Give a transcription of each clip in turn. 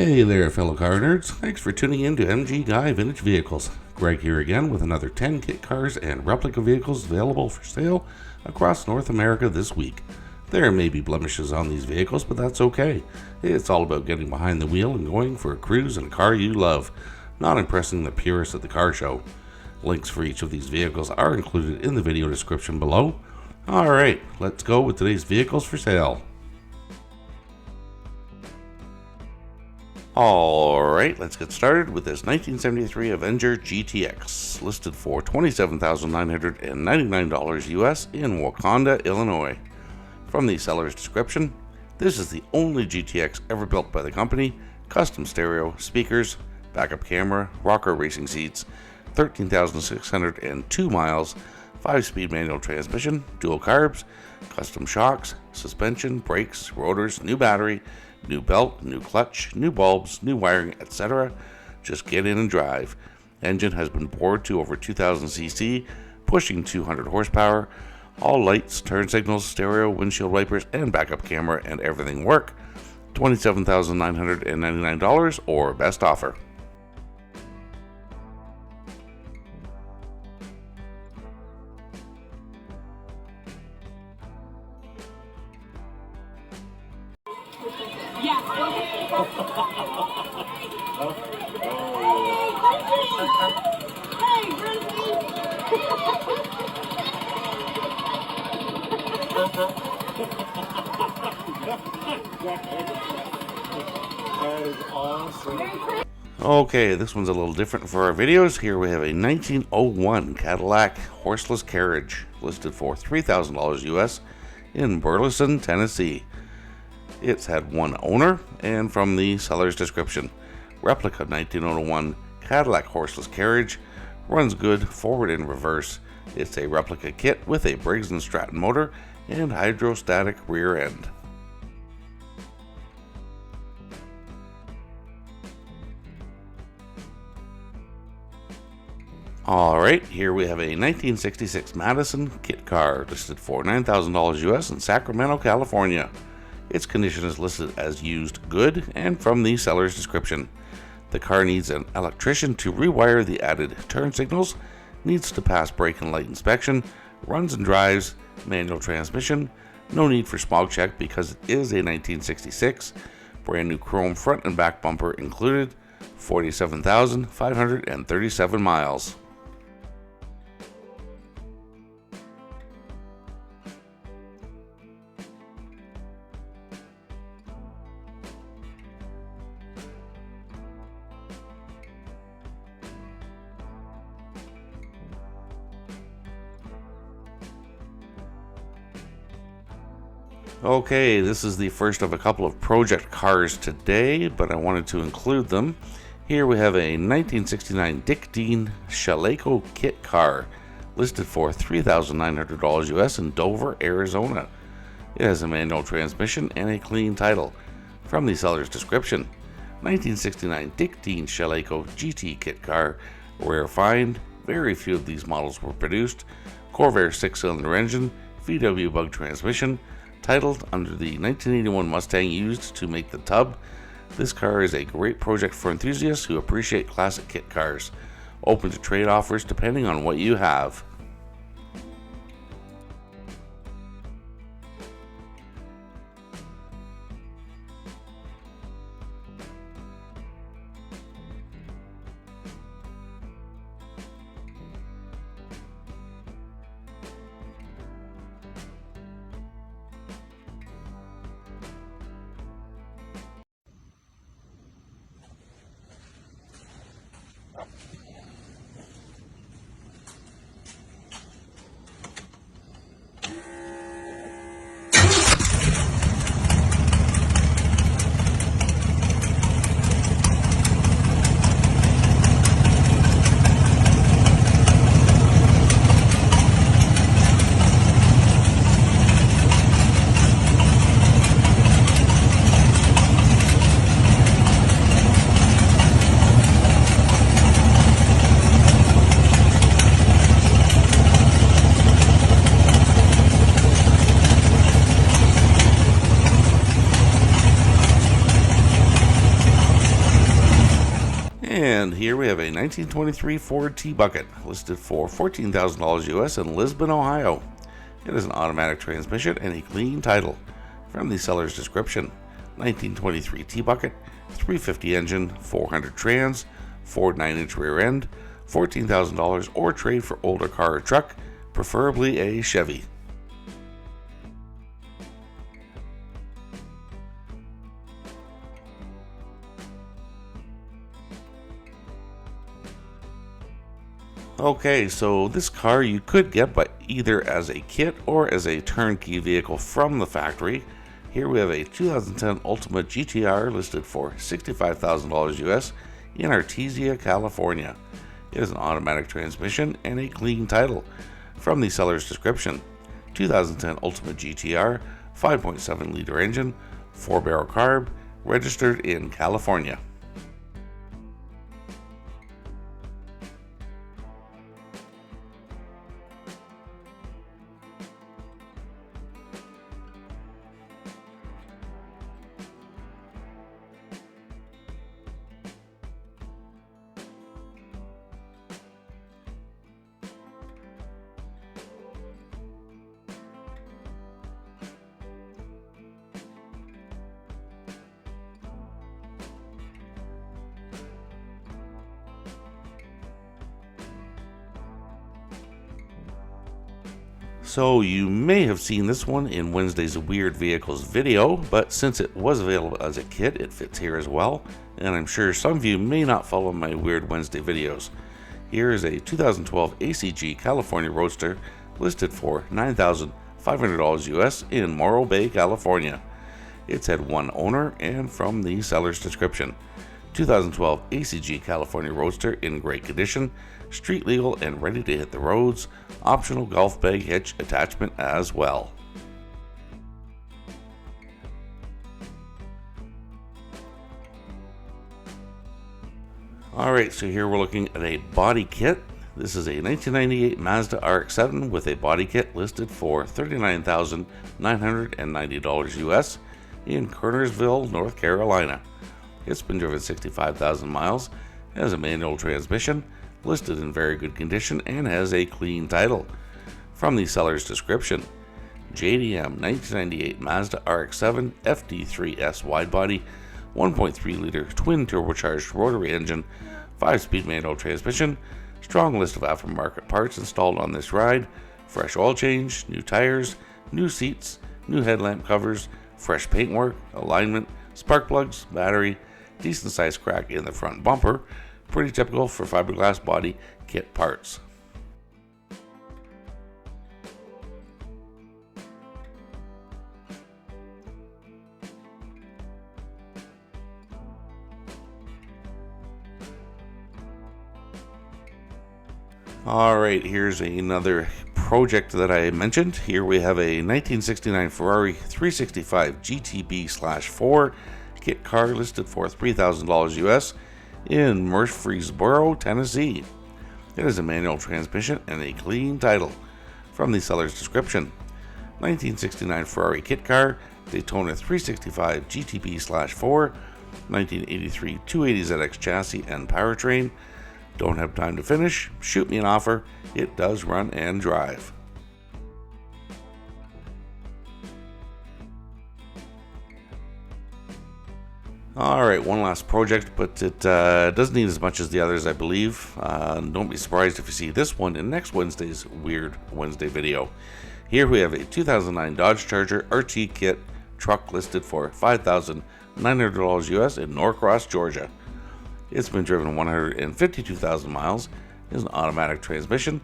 Hey there, fellow car nerds. Thanks for tuning in to MG Guy Vintage Vehicles. Greg here again with another 10 kit cars and replica vehicles available for sale across North America this week. There may be blemishes on these vehicles, but that's okay. It's all about getting behind the wheel and going for a cruise in a car you love, not impressing the purists at the car show. Links for each of these vehicles are included in the video description below. Alright, let's go with today's vehicles for sale. Alright, let's get started with this 1973 Avenger GTX, listed for $27,999 US in Wauconda, Illinois. From the seller's description, this is the only GTX ever built by the company, custom stereo, speakers, backup camera, rocker racing seats, 13,602 miles, 5-speed manual transmission, dual carbs, custom shocks, suspension, brakes, rotors, new battery, new belt, new clutch, new bulbs, new wiring, etc. Just get in and drive. Engine has been bored to over 2000 cc, pushing 200 horsepower. All lights, turn signals, stereo, windshield wipers, and backup camera and everything work. $27,999 or best offer. That is awesome. Okay, this one's a little different for our videos. Here we have a 1901 Cadillac horseless carriage, listed for $3,000 US in Burleson, Tennessee. It's had one owner, and from the seller's description, replica 1901 Cadillac horseless carriage, runs good forward and reverse. It's a replica kit with a Briggs & Stratton motor and hydrostatic rear end. Alright, here we have a 1966 Madison kit car, listed for $9,000 US in Sacramento, California. Its condition is listed as used good, and from the seller's description, the car needs an electrician to rewire the added turn signals, needs to pass brake and light inspection, runs and drives, manual transmission, no need for smog check because it is a 1966, brand new chrome front and back bumper included, 47,537 miles. Okay, this is the first of a couple of project cars today, but I wanted to include them. Here we have a 1969 Dick Dean Chalet kit car, listed for $3,900 US in Dover, Arizona. It has a manual transmission and a clean title. From the seller's description, 1969 Dick Dean Chalet GT kit car, rare find, very few of these models were produced, Corvair 6-cylinder engine, VW bug transmission, titled under the 1981 Mustang used to make the tub. This car is a great project for enthusiasts who appreciate classic kit cars. Open to trade offers depending on what you have. Here we have a 1923 Ford T-Bucket listed for $14,000 US in Lisbon, Ohio. It is an automatic transmission and a clean title. From the seller's description: 1923 T-Bucket, 350 engine, 400 trans, Ford 9-inch rear end, $14,000 or trade for older car or truck, preferably a Chevy. Okay, so this car you could get by either as a kit or as a turnkey vehicle from the factory. Here we have a 2010 Ultima GTR listed for $65,000 US in Artesia, California. It is an automatic transmission and a clean title. From the seller's description: 2010 Ultima GTR, 5.7 liter engine, 4-barrel carb, registered in California. So you may have seen this one in Wednesday's Weird Vehicles video, but since it was available as a kit, it fits here as well, and I'm sure some of you may not follow my Weird Wednesday videos. Here is a 2012 ACG California Roadster listed for $9,500 US in Morro Bay, California. It's had one owner, and from the seller's description: 2012 ACG California Roadster in great condition, street legal and ready to hit the roads, optional golf bag hitch attachment as well. Alright, so here we're looking at a body kit. This is a 1998 Mazda RX7 with a body kit listed for $39,990 US in Kernersville, North Carolina. It's been driven 65,000 miles, has a manual transmission, listed in very good condition, and has a clean title. From the seller's description: JDM 1998 Mazda RX7 FD3S widebody, 1.3 liter twin turbocharged rotary engine, 5-speed manual transmission, strong list of aftermarket parts installed on this ride, fresh oil change, new tires, new seats, new headlamp covers, fresh paintwork, alignment, spark plugs, battery, decent sized crack in the front bumper, pretty typical for fiberglass body kit parts. Alright, here's another project that I mentioned. Here we have a 1969 Ferrari 365 GTB/4 kit car listed for $3,000 US in Murfreesboro, Tennessee. It is a manual transmission and a clean title. From the seller's description: 1969 Ferrari kit car, Daytona 365 GTB/4, 1983 280ZX chassis and powertrain. Don't have time to finish? Shoot me an offer. It does run and drive. Alright, one last project, but it doesn't need as much as the others, I believe. Don't be surprised if you see this one in next Wednesday's Weird Wednesday video. Here we have a 2009 Dodge Charger RT kit truck listed for $5,900 US in Norcross, Georgia. It's been driven 152,000 miles, is an automatic transmission,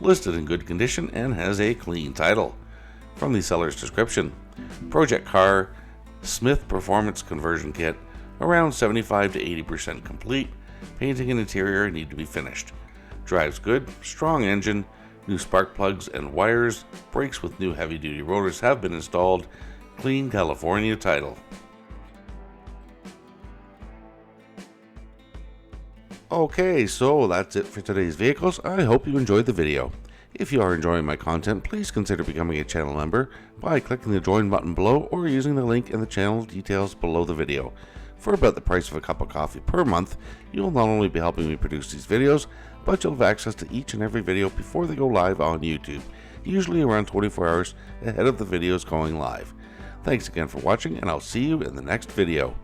listed in good condition, and has a clean title. From the seller's description: project car, Smith Performance Conversion Kit, around 75 to 80% complete, painting and interior need to be finished. Drives good, strong engine, new spark plugs and wires, brakes with new heavy-duty rotors have been installed, clean California title. Okay, so that's it for today's vehicles. I hope you enjoyed the video. If you are enjoying my content, please consider becoming a channel member by clicking the join button below or using the link in the channel details below the video. For about the price of a cup of coffee per month, you will not only be helping me produce these videos, but you'll have access to each and every video before they go live on YouTube, usually around 24 hours ahead of the videos going live. Thanks again for watching, and I'll see you in the next video.